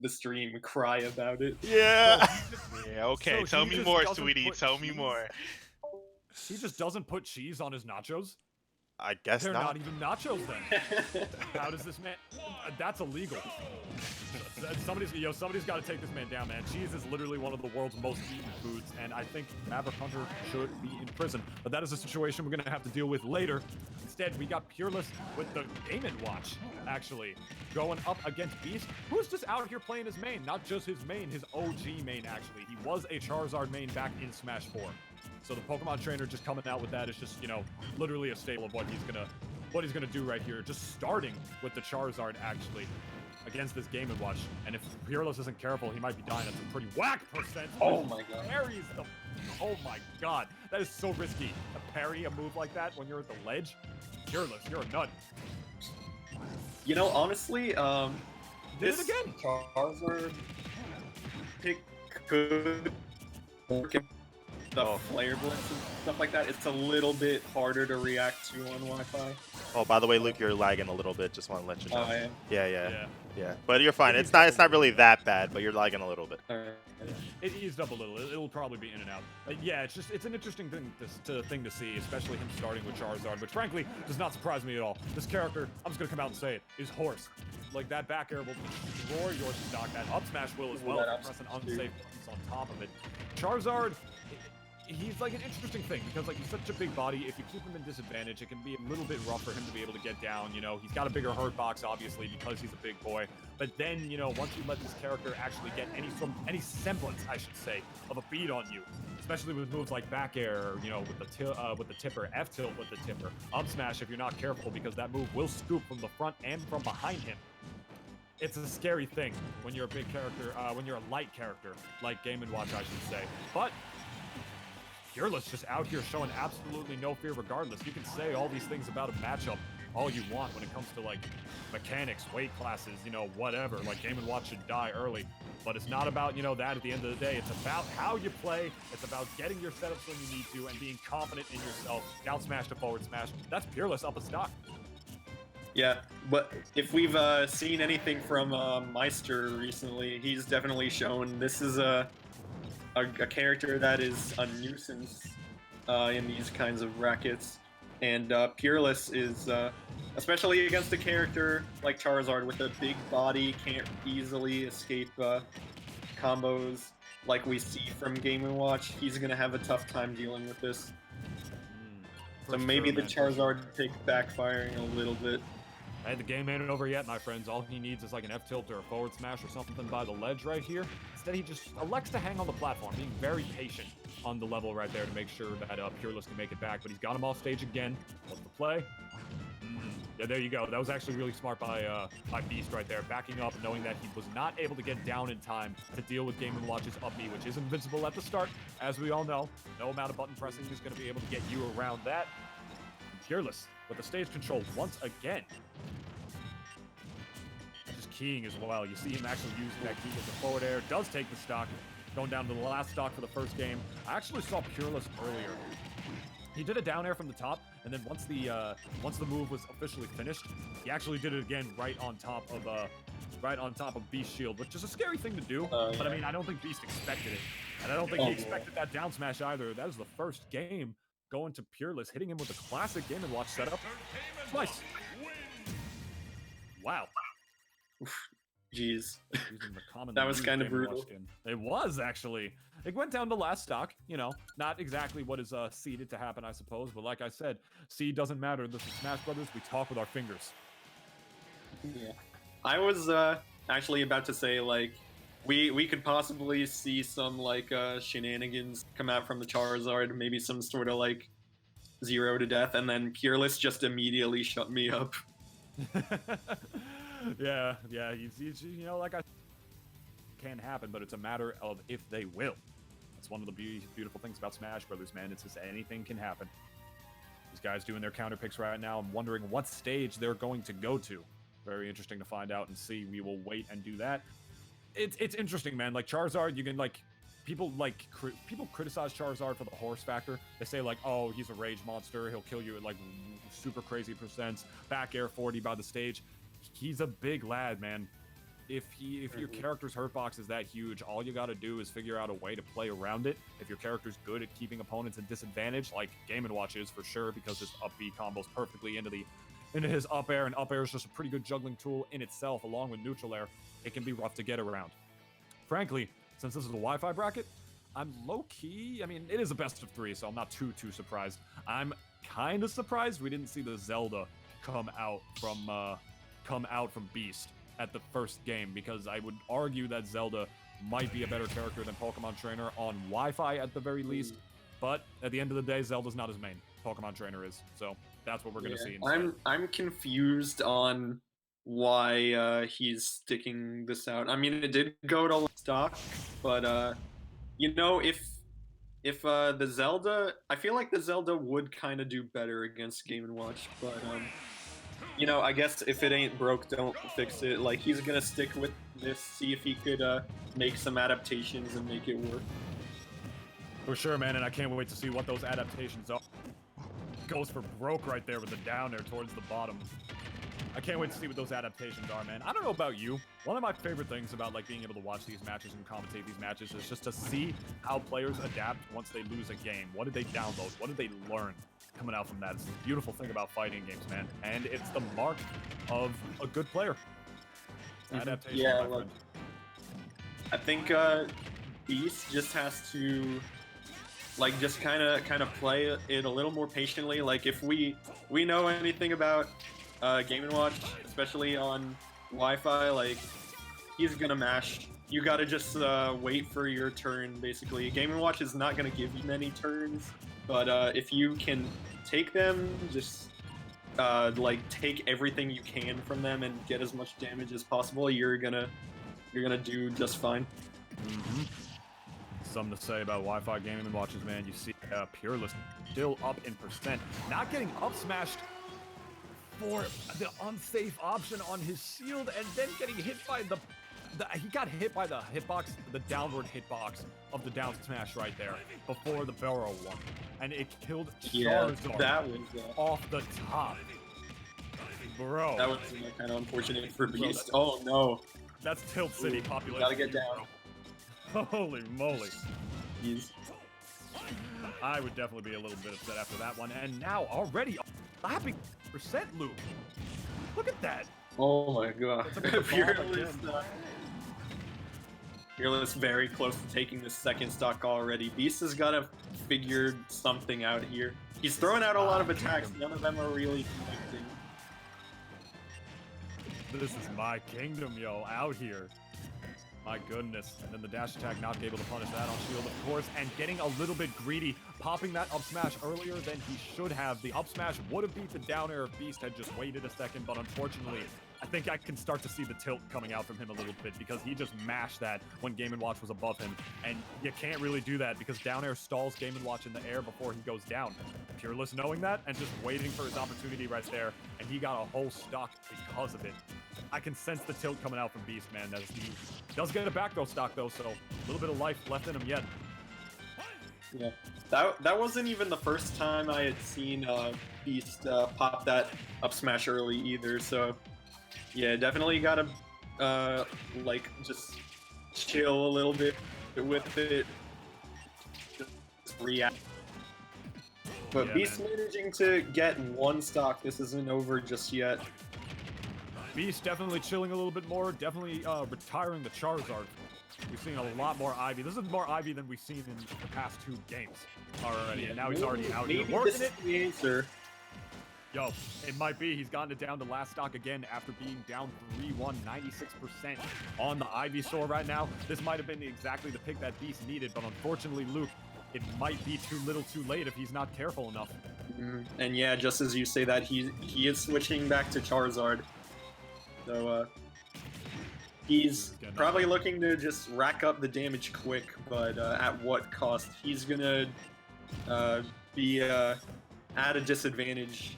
the stream cry about it. Yeah. Yeah, okay. So Tell he me just more, doesn't sweetie. put Tell me cheese? more. He just doesn't put cheese on his nachos? I guess They're not. not even nachos then. How does this man? That's illegal. Somebody's got to take this man down, man. Cheese is literally one of the world's most eaten foods, and I think Maverick Hunter should be in prison. But that is a situation we're gonna have to deal with later. Instead, we got Pureless with the Game & Watch, actually, going up against Beast, who's just out here playing his main. Not just his main, his OG main, actually. He was a Charizard main back in Smash 4. So the Pokemon trainer just coming out with that is just, literally a staple of what he's gonna do right here. Just starting with the Charizard, actually, against this Game & Watch. And if Pureless isn't careful, he might be dying at some pretty whack percent. Oh my god. Parries the... Oh my god. That is so risky. To parry a move like that when you're at the ledge. Pureless, you're a nut. Honestly, Did this it again. Charizard pick could work in the flare blitz and stuff like that. It's a little bit harder to react to on Wi-Fi. Oh, by the way, Luke, you're lagging a little bit. Just want to let you know. I am. Yeah. But you're fine. It's not really that bad, but you're lagging a little bit. It eased up a little. It'll probably be in and out. But yeah, it's an interesting thing to see, especially him starting with Charizard, which frankly does not surprise me at all. This character, I'm just gonna come out and say it, is horse. Like that back air will destroy your stock. That up smash will as well. If you press an unsafe buttons on top of it. Charizard, he's like an interesting thing because like he's such a big body. If you keep him in disadvantage, it can be a little bit rough for him to be able to get down. He's got a bigger hurt box obviously because he's a big boy. But then once you let this character actually get any semblance, I should say, of a beat on you, especially with moves like back air, with the tipper, F tilt with the tipper, up smash if you're not careful because that move will scoop from the front and from behind him. It's a scary thing when you're a big character, when you're a light character like Game & Watch, I should say. But Pureless just out here showing absolutely no fear regardless. You can say all these things about a matchup all you want when it comes to like mechanics, weight classes, whatever. Like Game & Watch should die early. But it's not about, that at the end of the day. It's about how you play. It's about getting your setups when you need to and being confident in yourself. Down smash to forward smash. That's Pureless up a stock. Yeah, but if we've seen anything from Meister recently, he's definitely shown this is a character that is a nuisance in these kinds of brackets, and Pureless is, especially against a character like Charizard with a big body, can't easily escape combos like we see from Game & Watch. He's gonna have a tough time dealing with this. So maybe the Charizard pick backfiring a little bit. Hey, the game ain't over yet, my friends. All he needs is like an F tilt or a forward smash or something by the ledge right here. Instead, he just elects to hang on the platform, being very patient on the level right there to make sure that Pureless can make it back. But he's got him off stage again. What's the play? Yeah, there you go. That was actually really smart by Beast right there, backing up, knowing that he was not able to get down in time to deal with Game & Watch's up B, which is invincible at the start, as we all know. No amount of button pressing is going to be able to get you around that. Pureless with the stage control once again. Just keying as well. You see him actually using that key with the forward air. Does take the stock. Going down to the last stock for the first game. I actually saw Pureless earlier. He did a down air from the top, and then once the move was officially finished, he actually did it again right on top of Beast's shield, which is a scary thing to do. But I mean, I don't think Beast expected it, and I don't think he expected that down smash either. That was the first game going to Pureless, hitting him with a classic Game & Watch setup. Twice. Wow. Jeez. That was kind of brutal. It was, actually. It went down to last stock, not exactly what is seeded to happen, I suppose, but like I said, seed doesn't matter. This is Smash Brothers. We talk with our fingers. Yeah. I was actually about to say, like, we could possibly see some, like, shenanigans come out from the Charizard, maybe some sort of, like, 0 to death, and then Pureless just immediately shut me up. yeah, he's like I can happen, but it's a matter of if they will. That's one of the beautiful things about Smash Brothers, man. It's just anything can happen. These guys doing their counter picks right now. I'm wondering what stage they're going to go to. Very interesting to find out and see. We will wait and do that. It's interesting, man. Like Charizard, you can people criticize Charizard for the horse factor. They say like, oh, he's a rage monster. He'll kill you at like super crazy percents. Back air 40 by the stage. He's a big lad, man. if your character's hurt box is that huge, all you gotta do is figure out a way to play around it. If your character's good at keeping opponents at disadvantage, like Game & Watch is for sure, because his up B combos perfectly into his up air, and up air is just a pretty good juggling tool in itself, along with neutral air. It can be rough to get around. Frankly, since this is a Wi-Fi bracket, I'm low-key, I mean, it is a best of 3, so I'm not too surprised. I'm kind of surprised we didn't see the Zelda come out from Beast at the first game, because I would argue that Zelda might be a better character than Pokemon Trainer on Wi-Fi at the very least. But at the end of the day, Zelda's not his main. Pokemon Trainer is. So that's what we're gonna see instead. I'm confused on why he's sticking this out. I mean, it did go to stock, but you know, if the Zelda, I feel like the Zelda would kind of do better against Game & Watch, but you know, I guess if it ain't broke, don't fix it. Like, he's gonna stick with this, see if he could make some adaptations and make it work. For sure, man, and I can't wait to see what those adaptations are. Goes for broke right there with the down there towards the bottom. I can't wait to see what those adaptations are, man. I don't know about you. One of my favorite things about like being able to watch these matches and commentate these matches is just to see how players adapt once they lose a game. What did they download? What did they learn coming out from that? It's the beautiful thing about fighting games, man. And it's the mark of a good player. Adaptation, yeah, my friend. I think Beast just has to like just kind of play it a little more patiently. Like, if we know anything about Game & Watch, especially on Wi-Fi, like, he's gonna mash. You gotta just wait for your turn, basically. Game & Watch is not gonna give you many turns, but if you can take them, just like take everything you can from them and get as much damage as possible, you're gonna do just fine. Something to say about Wi-Fi Gaming & Watches, man. You see Pureless still up in percent, not getting up smashed for the unsafe option on his shield, and then getting hit by he got hit by the hitbox, the downward hitbox of the down smash right there before the barrel one, and it killed Charizard that was off the top. Bro, that was kind of unfortunate for Beast. Oh no, that's Tilt City population. Gotta get down. Bro. Holy moly. Jeez. I would definitely be a little bit upset after that one, and now already lapping percent loop. Look at that. Oh my god. Pureless, Pureless very close to taking the second stock already. Beast has got to figure something out here. He's throwing out a lot of attacks. None of them are really connecting. This is my kingdom, yo, out here. My goodness. And then the dash attack not able to punish that on shield, of course, and getting a little bit greedy, popping that up smash earlier than he should have. The up smash would have beat the down air if Beast had just waited a second, but unfortunately, I think I can start to see the tilt coming out from him a little bit, because he just mashed that when Game & Watch was above him, and you can't really do that because down air stalls Game & Watch in the air before he goes down. Pureless knowing that and just waiting for his opportunity right there, and he got a whole stock because of it. I can sense the tilt coming out from Beast, man. As he does get a back throw stock though, so a little bit of life left in him yet. Yeah, that wasn't even the first time I had seen Beast pop that up smash early either. So yeah, definitely gotta like just chill a little bit with it, just react. But yeah, Beast managing to get one stock. This isn't over just yet. Beast definitely chilling a little bit more, definitely retiring the Charizard. We've seen a lot more Ivy. This is more Ivy than we've seen in the past 2 games already, and now he's already out here working it. The answer. Yo, it might be. He's gotten it down to last stock again after being down 3-1, 96% on the Ivysaur right now. This might have been exactly the pick that Beast needed, but unfortunately, Luke, it might be too little too late if he's not careful enough. And yeah, just as you say that, he is switching back to Charizard. So he's probably looking to just rack up the damage quick, but at what cost? He's gonna be at a disadvantage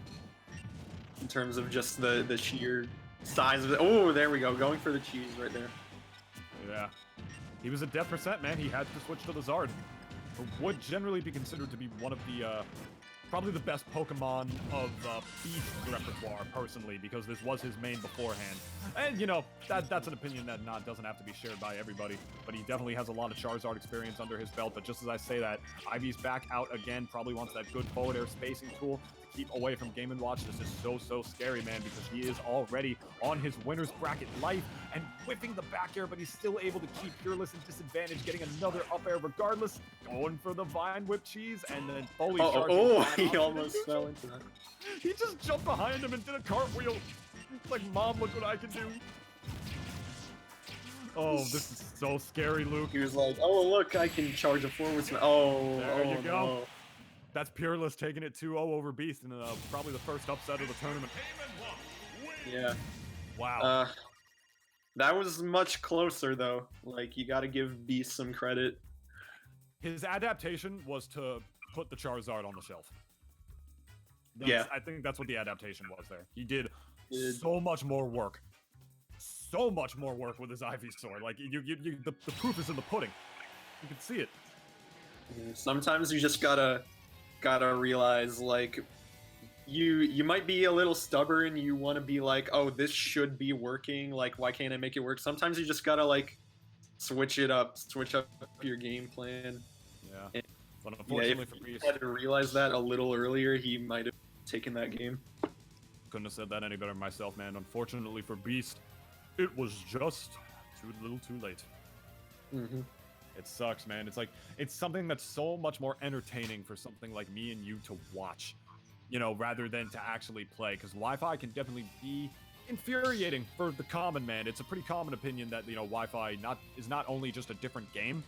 in terms of just the sheer size of it. Oh, there we go, going for the cheese right there. Yeah, he was at death percent, man. He had to switch to the Zard, who would generally be considered to be one of the probably the best Pokemon of Beast repertoire, personally, because this was his main beforehand. And, you know, that's an opinion that doesn't have to be shared by everybody, but he definitely has a lot of Charizard experience under his belt. But just as I say that, Ivy's back out again, probably wants that good forward air spacing tool to keep away from Game & Watch. This is so scary, man, because he is already on his winner's bracket life and whiffing the back air, but he's still able to keep Pureless in disadvantage, getting another up air regardless, going for the Vine Whip cheese, and then fully charging. He almost fell into that. He just jumped behind him and did a cartwheel. It's like, Mom, look what I can do. Oh, this is so scary, Luke. He was like, oh, look, I can charge a forward smash. Oh, There you go. No. That's Pureless taking it 2-0 over Beast, and probably the first upset of the tournament. Yeah. Wow. That was much closer, though. Like, you gotta give Beast some credit. His adaptation was to put the Charizard on the shelf. Yeah. I think that's what the adaptation was there. He did so much more work. So much more work with his Ivysaur. Like, the proof is in the pudding. You can see it. Sometimes you just gotta realize, like, you might be a little stubborn. You want to be like, oh, this should be working. Like, why can't I make it work? Sometimes you just gotta, like, switch up your game plan. Yeah. And, but unfortunately if for he Beast, had to realize that a little earlier, he might have taken that game. couldn't have said that any better myself, man. Unfortunately for Beast, it was just too little too late. Mm-hmm. It sucks, man. It's like, it's something that's so much more entertaining for something like me and you to watch, you know, rather than to actually play, because Wi-Fi can definitely be infuriating for the common man. It's a pretty common opinion that, you know, Wi-Fi is not only just a different game,